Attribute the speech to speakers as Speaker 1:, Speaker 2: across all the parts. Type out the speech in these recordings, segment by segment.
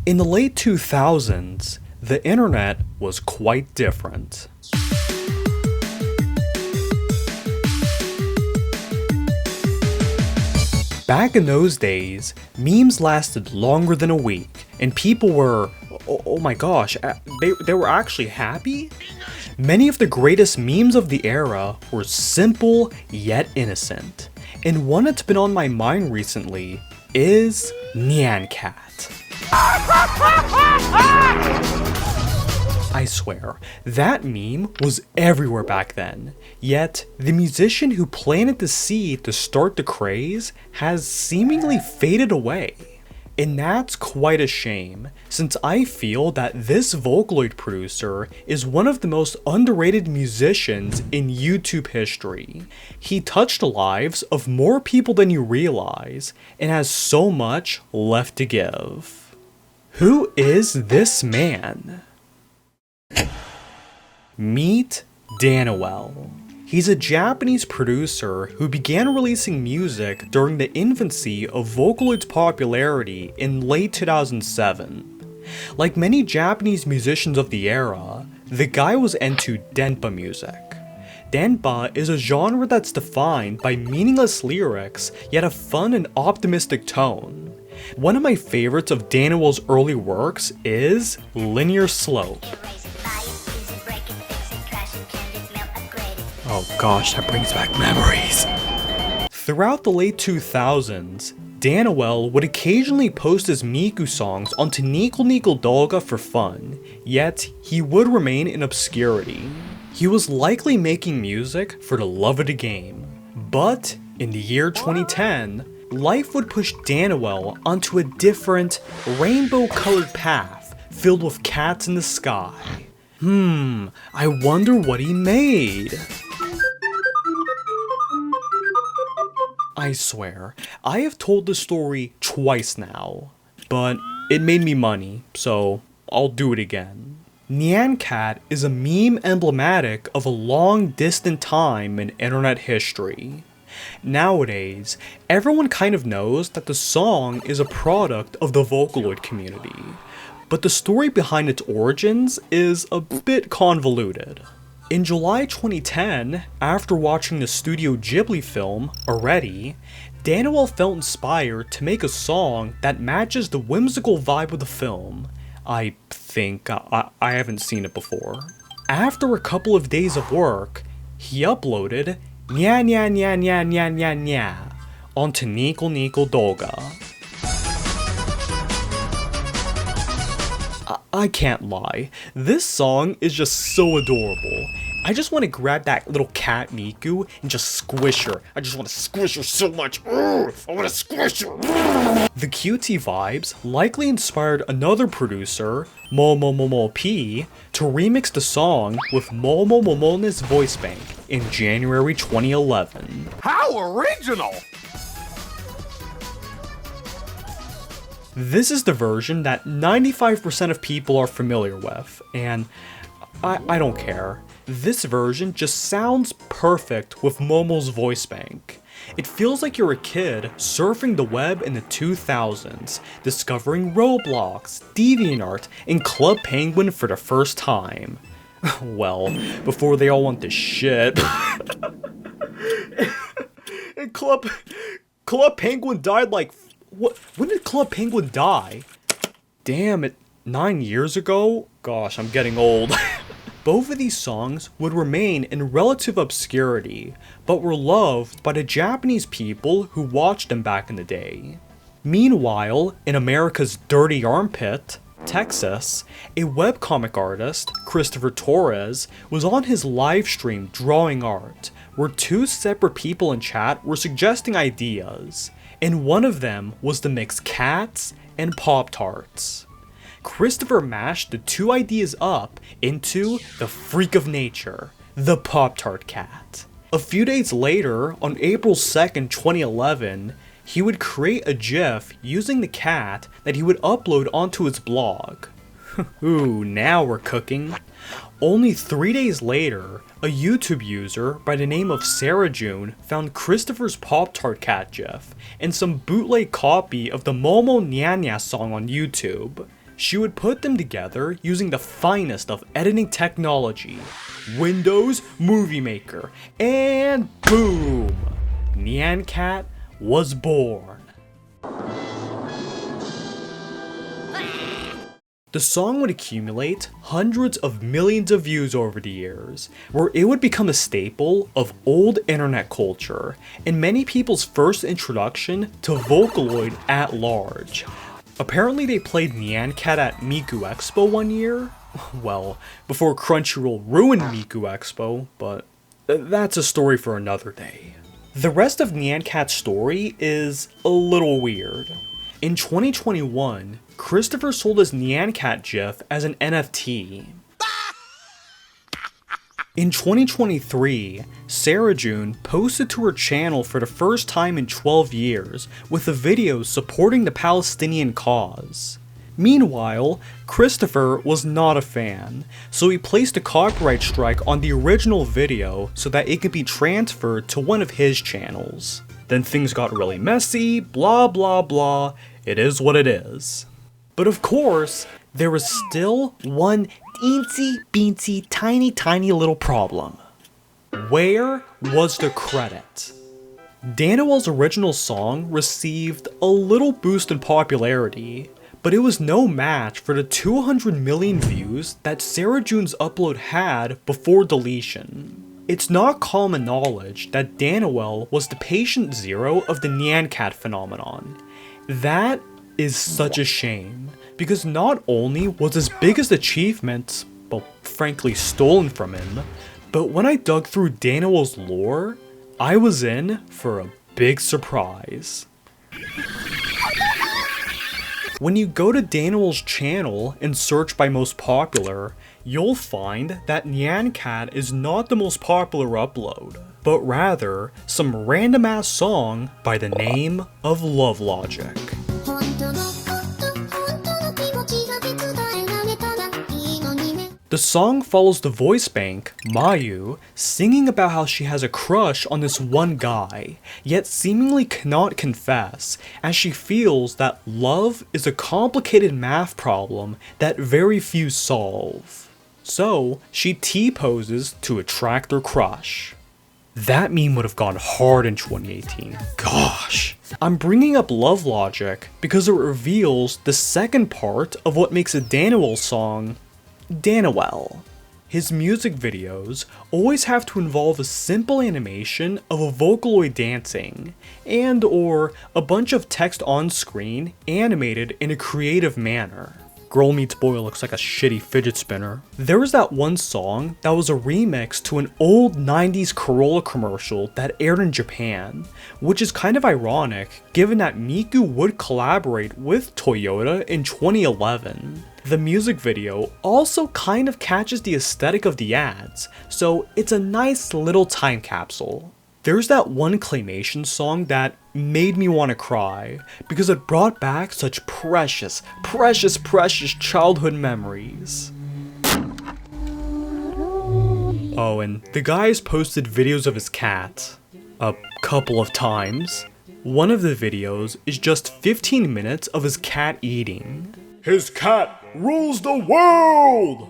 Speaker 1: In the late 2000s, the internet was quite different. Back in those days, memes lasted longer than a week, and people were, oh my gosh, they were actually happy? Many of the greatest memes of the era were simple yet innocent, and one that's been on my mind recently is Nyan Cat. I swear, that meme was everywhere back then, yet the musician who planted the seed to start the craze has seemingly faded away. And that's quite a shame, since I feel that this Vocaloid producer is one of the most underrated musicians in YouTube history. He touched the lives of more people than you realize, and has so much left to give. Who is this man? Meet Daniwell. He's a Japanese producer who began releasing music during the infancy of Vocaloid's popularity in late 2007. Like many Japanese musicians of the era, the guy was into denpa music. Denpa is a genre that's defined by meaningless lyrics, yet a fun and optimistic tone. One of my favorites of Daniwell's early works is Linear Slope. Oh gosh, that brings back memories. Throughout the late 2000s, Daniwell would occasionally post his Miku songs onto Nico Nico Dolga for fun, yet he would remain in obscurity. He was likely making music for the love of the game. But in the year 2010, life would push Daniwell onto a different, rainbow-colored path filled with cats in the sky. I wonder what he made. I swear, I have told this story twice now, but it made me money, so I'll do it again. Nyan Cat is a meme emblematic of a long distant time in internet history. Nowadays, everyone kind of knows that the song is a product of the Vocaloid community, but the story behind its origins is a bit convoluted. In July 2010, after watching the Studio Ghibli film, Already, Daniwell felt inspired to make a song that matches the whimsical vibe of the film. I think I haven't seen it before. After a couple of days of work, he uploaded Nya Nya Nya Nya Nya Nya Nya onto Nico Nico Dolga. I can't lie, this song is just so adorable. I just want to grab that little cat Miku and just squish her. I just want to squish her so much. I want to squish her. The cutie vibes likely inspired another producer, Momo P, to remix the song with Momo Momone's voice bank in January 2011.
Speaker 2: How original!
Speaker 1: This is the version that 95% of people are familiar with, and I don't care. This version just sounds perfect with Momo's voice bank. It feels like you're a kid surfing the web in the 2000s, discovering Roblox, DeviantArt, and Club Penguin for the first time. Well, before they all went to shit. And Club Penguin died like... What? When did Club Penguin die? Damn it, 9 years ago? Gosh, I'm getting old. Both of these songs would remain in relative obscurity, but were loved by the Japanese people who watched them back in the day. Meanwhile, in America's dirty armpit, Texas, a webcomic artist, Christopher Torres, was on his live stream drawing art, where two separate people in chat were suggesting ideas, and one of them was to mix cats and Pop-Tarts. Christopher mashed the two ideas up into the freak of nature, the Pop-Tart cat. A few days later, on April 2nd, 2011, he would create a GIF using the cat that he would upload onto his blog. Ooh, now we're cooking. Only 3 days later, a YouTube user by the name of Sarah June found Christopher's Pop-Tart cat GIF and some bootleg copy of the Momo Nya Nya song on YouTube. She would put them together using the finest of editing technology, Windows Movie Maker, and boom! Nyan Cat was born. The song would accumulate hundreds of millions of views over the years, where it would become a staple of old internet culture, and many people's first introduction to Vocaloid at large. Apparently they played Nyan Cat at Miku Expo one year, well, before Crunchyroll ruined Miku Expo, but that's a story for another day. The rest of Nyan Cat's story is a little weird. In 2021, Christopher sold his Nyan Cat GIF as an NFT. In 2023, Sarah June posted to her channel for the first time in 12 years with a video supporting the Palestinian cause. Meanwhile, Christopher was not a fan, so he placed a copyright strike on the original video so that it could be transferred to one of his channels. Then things got really messy, blah blah blah, it is what it is. But of course, there was still one teensy beensy tiny little problem. Where was the credit? Daniwell's original song received a little boost in popularity, but it was no match for the 200 million views that Sarah June's upload had before deletion. It's not common knowledge that Daniwell was the patient zero of the Nyan Cat phenomenon. That is such a shame, because not only was his biggest achievement, well, frankly stolen from him, but when I dug through Daniwell's lore, I was in for a big surprise. When you go to Daniwell's channel and search by most popular, you'll find that Nyan Cat is not the most popular upload, but rather some random ass song by the name of Love Logic. The song follows the voice bank, Mayu, singing about how she has a crush on this one guy, yet seemingly cannot confess, as she feels that love is a complicated math problem that very few solve. So, she T-poses to attract her crush. That meme would have gone hard in 2018. Gosh. I'm bringing up Love Logic because it reveals the second part of what makes a Daniwell song Daniwell. His music videos always have to involve a simple animation of a Vocaloid dancing, and or a bunch of text on screen animated in a creative manner. Girl Meets Boy looks like a shitty fidget spinner. There was that one song that was a remix to an old 90s Corolla commercial that aired in Japan, which is kind of ironic given that Miku would collaborate with Toyota in 2011. The music video also kind of catches the aesthetic of the ads, so it's a nice little time capsule. There's that one claymation song that made me want to cry because it brought back such precious childhood memories. Oh, and the guy's posted videos of his cat a couple of times. One of the videos is just 15 minutes of his cat eating. His cat rules the world!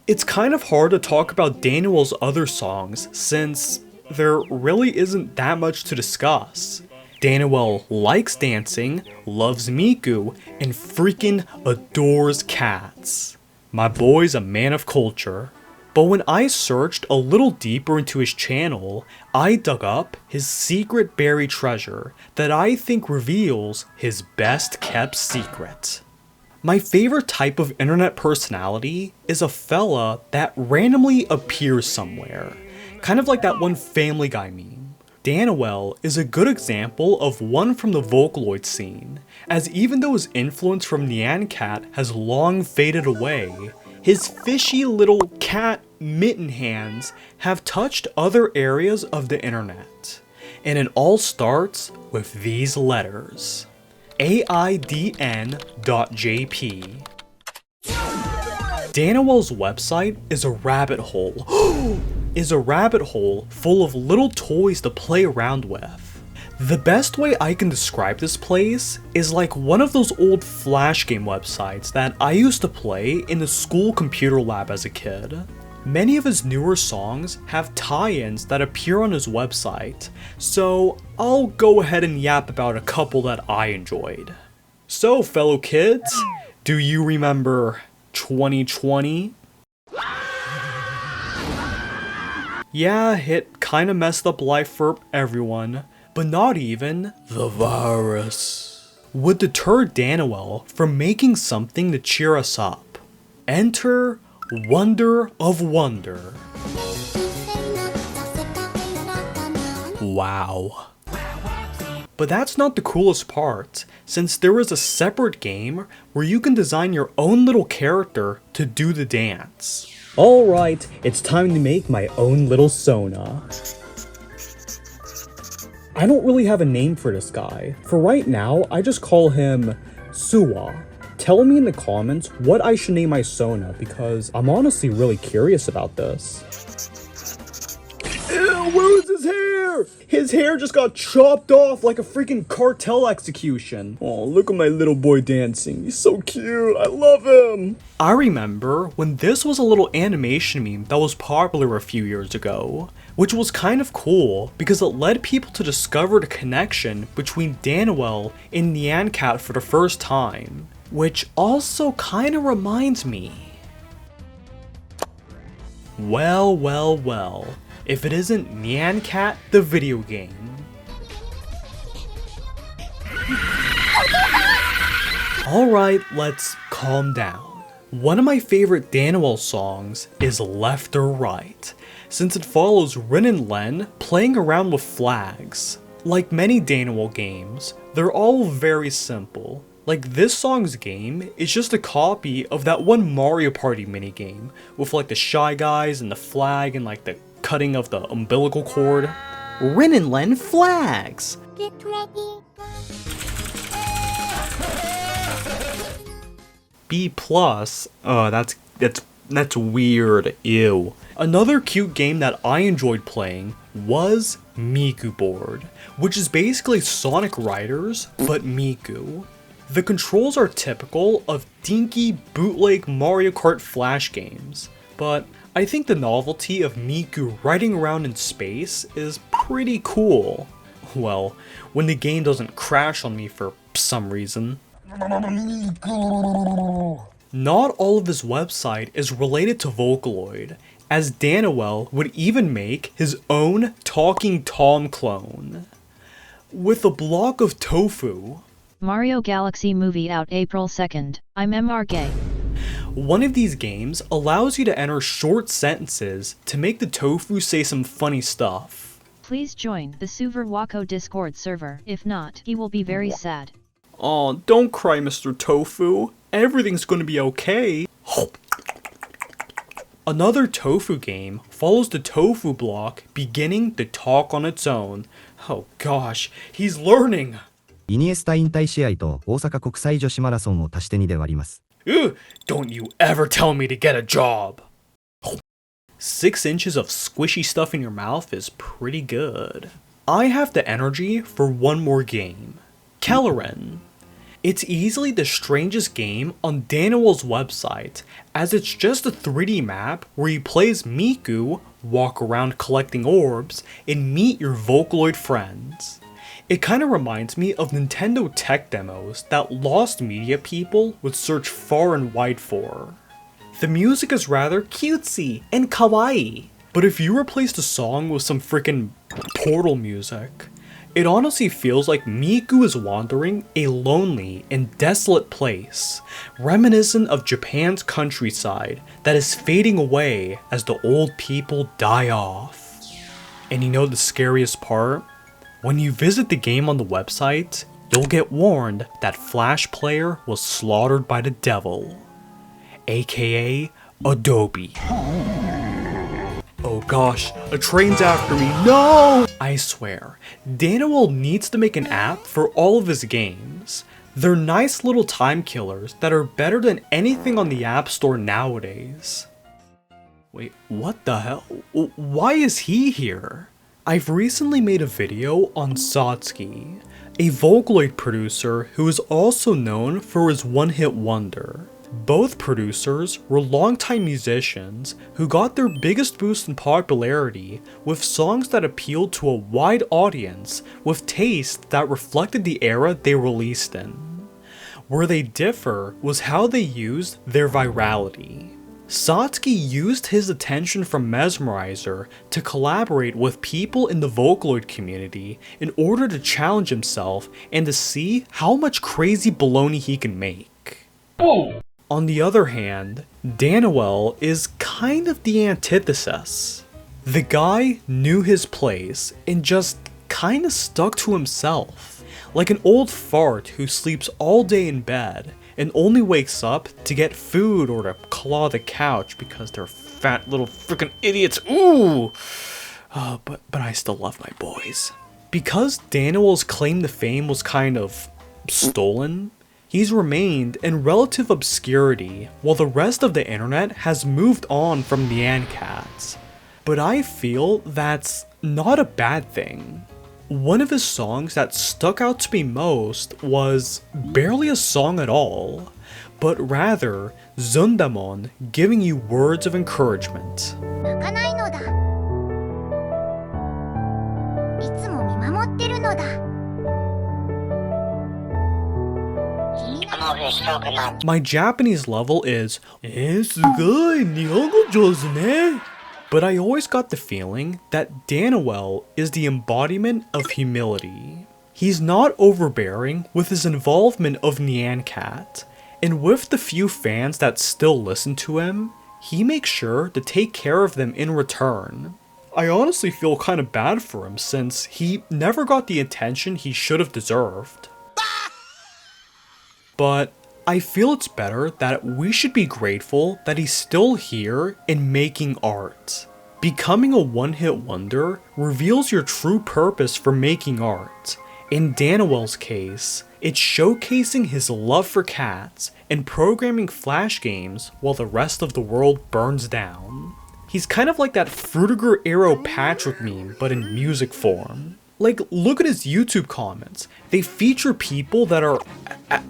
Speaker 1: It's kind of hard to talk about Daniwell's other songs since there really isn't that much to discuss. Daniwell likes dancing, loves Miku, and freaking adores cats. My boy's a man of culture. But when I searched a little deeper into his channel, I dug up his secret buried treasure that I think reveals his best kept secret. My favorite type of internet personality is a fella that randomly appears somewhere. Kind of like that one Family Guy meme. Daniwell is a good example of one from the Vocaloid scene, as even though his influence from Nyan Cat has long faded away, his fishy little cat mitten hands have touched other areas of the internet. And it all starts with these letters. AIDN.jp. Daniwell's website is a rabbit hole. Is a rabbit hole full of little toys to play around with. The best way I can describe this place is like one of those old Flash game websites that I used to play in the school computer lab as a kid. Many of his newer songs have tie-ins that appear on his website, so I'll go ahead and yap about a couple that I enjoyed. So fellow kids, do you remember 2020? Yeah, it kinda messed up life for everyone, but not even the virus would deter Daniwell from making something to cheer us up. Enter Wonder of Wonder. Wow. But that's not the coolest part, since there is a separate game where you can design your own little character to do the dance. Alright, it's time to make my own little Sona. I don't really have a name for this guy. For right now, I just call him Suwa. Tell me in the comments what I should name my Sona, because I'm honestly really curious about this. Ew, where is his hair? His hair just got chopped off like a freaking cartel execution. Oh, look at my little boy dancing. He's so cute. I love him. I remember when this was a little animation meme that was popular a few years ago, which was kind of cool because it led people to discover the connection between Daniwell and Nyan Cat for the first time. Which also kinda reminds me. Well, if it isn't Nyan Cat the video game. Alright, let's calm down. One of my favorite Daniwell songs is Left or Right, since it follows Rin and Len playing around with flags. Like many Daniwell games, they're all very simple. Like this song's game is just a copy of that one Mario Party minigame with like the Shy Guys and the flag and like the cutting of the umbilical cord. Rin and Len flags! Get ready. B+, that's weird, ew. Another cute game that I enjoyed playing was Miku Board, which is basically Sonic Riders, but Miku. The controls are typical of dinky bootleg Mario Kart Flash games, but I think the novelty of Miku riding around in space is pretty cool. Well, when the game doesn't crash on me for some reason. Not all of his website is related to Vocaloid, as Daniwell would even make his own Talking Tom clone. With a block of tofu.
Speaker 2: Mario Galaxy movie out April 2nd. I'm MR Gay.
Speaker 1: One of these games allows you to enter short sentences to make the tofu say some funny stuff.
Speaker 2: Please join the Suwawako Discord server. If not, he will be very sad.
Speaker 1: Aw, don't cry, Mr. Tofu. Everything's gonna be okay. Another tofu game follows the tofu block beginning to talk on its own. Oh gosh, he's learning!
Speaker 3: イニエスタ引退試合と大阪国際女子マラソンを足して2で割ります。
Speaker 1: Don't you ever tell me to get a job! 6 inches of squishy stuff in your mouth is pretty good. I have the energy for one more game. Kellerin. It's easily the strangest game on Daniwell's website, as it's just a 3D map where you play as Miku, walk around collecting orbs, and meet your Vocaloid friends. It kinda reminds me of Nintendo tech demos that lost media people would search far and wide for. The music is rather cutesy and kawaii, but if you replace the song with some freaking Portal music, it honestly feels like Miku is wandering a lonely and desolate place, reminiscent of Japan's countryside that is fading away as the old people die off. And you know the scariest part? When you visit the game on the website, you'll get warned that Flash Player was slaughtered by the devil, aka Adobe. Oh gosh, a train's after me, no! I swear, Daniwell needs to make an app for all of his games. They're nice little time killers that are better than anything on the App Store nowadays. Wait, what the hell? Why is he here? I've recently made a video on Satsuki, a Vocaloid producer who is also known for his one-hit wonder. Both producers were longtime musicians who got their biggest boost in popularity with songs that appealed to a wide audience with tastes that reflected the era they released in. Where they differ was how they used their virality. Satsuki used his attention from Mesmerizer to collaborate with people in the Vocaloid community in order to challenge himself and to see how much crazy baloney he can make.
Speaker 4: Whoa.
Speaker 1: On the other hand, Daniwell is kind of the antithesis. The guy knew his place and just kinda stuck to himself, like an old fart who sleeps all day in bed and only wakes up to get food or to claw the couch because they're fat little freaking idiots. Ooh! But I still love my boys. Because Daniwell's claim to fame was kind of stolen, he's remained in relative obscurity while the rest of the internet has moved on from Nyan Cat. But I feel that's not a bad thing. One of his songs that stuck out to me most was barely a song at all, but rather Zundamon giving you words of encouragement. My Japanese level is sugoi nihongo jouzu ne. But I always got the feeling that Daniwell is the embodiment of humility. He's not overbearing with his involvement of Nyan Cat, and with the few fans that still listen to him, he makes sure to take care of them in return. I honestly feel kind of bad for him since he never got the attention he should have deserved. But I feel it's better that we should be grateful that he's still here and making art. Becoming a one-hit wonder reveals your true purpose for making art. In Daniwell's case, it's showcasing his love for cats and programming flash games while the rest of the world burns down. He's kind of like that Frutiger Arrow Patrick meme, but in music form. Like, look at his YouTube comments. They feature people that are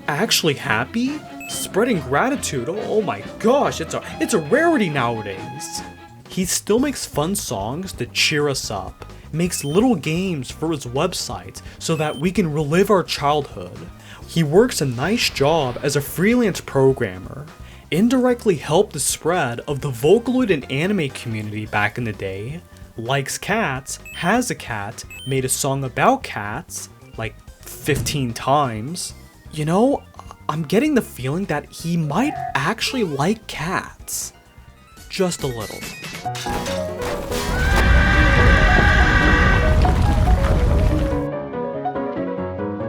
Speaker 1: actually happy, spreading gratitude. Oh my gosh, it's a rarity nowadays. He still makes fun songs to cheer us up, makes little games for his website so that we can relive our childhood. He works a nice job as a freelance programmer, indirectly helped the spread of the Vocaloid and anime community back in the day, likes cats, has a cat, made a song about cats, like 15 times. You know, I'm getting the feeling that he might actually like cats. Just a little.